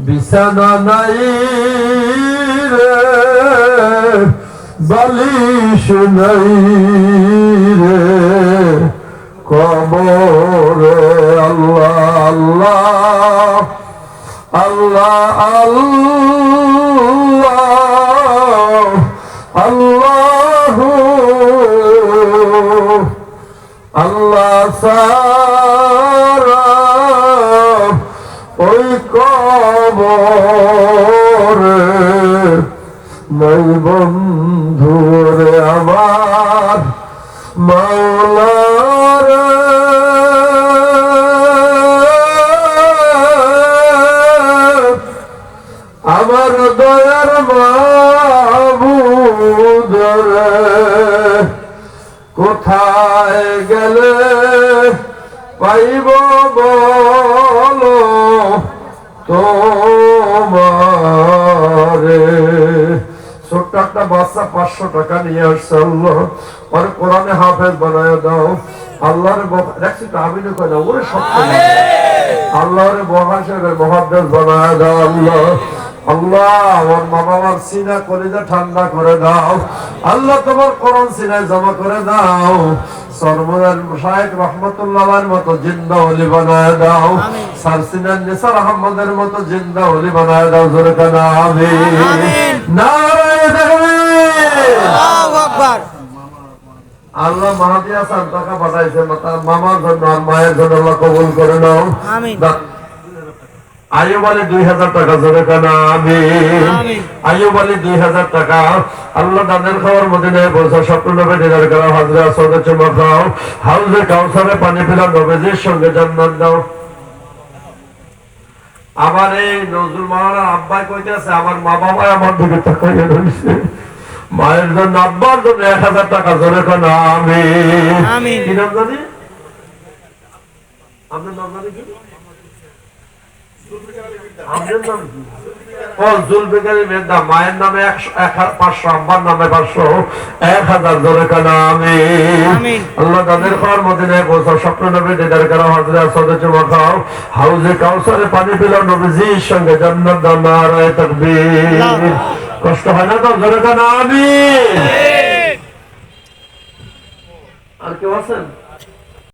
বিছানা নাই রে, বালিশ নাই রে, কবরে আল্লাহ আল্লাহ আল্লাহ আল্লাহ আল্লাহ আল্লাহ সারা ওই কবরে নাই বন্ধু রে আমার মাওলা রে, আমার দয়ার মাবুদ রে, কোথায় গেলে পাইব বলো তোমারে। ছোট্ট একটা বাচ্চা 500 টাকা নিয়ে আসছে, আল্লাহ ওর কোরআনে হাফেজ বানায় দাও। আল্লাহরে দেখছি তো আমি কই না ওরে সত্য আল্লাহরে বহাসের মহাদ্দেশ বানায় দাও আল্লাহ। আল্লাহ আমার মা বাবার সিনা কলিজা ঠান্ডা করে দাও আল্লাহ, তোমার কোরআন সিনায় জমা করে দাও। সরমদার শায়েখ রহমতুল্লাহর মতো জিন্দা ওলি বানায় দাও, সারসিনার নিসার আহমদের মতো জিন্দা ওলি বানায় দাও। জোরে কানা আমিন। নারায়ে তাকবীর। আল্লাহু আকবার। আল্লাহ মাহাদি হাসান টাকা পাঠাইছে মামার জন্য আর মায়ের জন্য, আল্লাহ কবুল করে নাও। আমিন। আইয়ুব আলী 2000 টাকা। জোরে কানা আমিন। আইয়ুব আলী 2000 টাকা। আল্লাহ দানের খাওয়ার মদিনায় পৌঁছা স্বপ্ন নবী দিদার করা, হাজরা আসওয়াদে চুমা খাও, হাউজে কাউসারে পানি পিলা, নবীজির সঙ্গে জান্নাত দাও। আমার এই নজরুল মাওলানা আব্বাই কইতেছে আমার মা বাবা আমার দিকে তাকাইয়া রইছে, মায়ের জন্য আব্বার জন্য 1000 টাকা। জোরে কানা আমিন। কি নাম জানি আপনার নাম জানি কি? মায়ের নামে 500, আব্বার নামে 500, 1000। জোরে কানা আমিন। আল্লাহ তাদের খাওয়ার মদিনায় পৌঁছাও, স্বপ্ন নবী দিদার করা, হাজরে আসওয়াদে চুমা খাও, হাউজে কাউসারে পানি পিলাও, নবীজির সঙ্গে জান্নাত দাও। নারায়ে তাকবীর। কষ্ট হয় না তো? জোরে কানা আমিন। আর কেউ আছেন?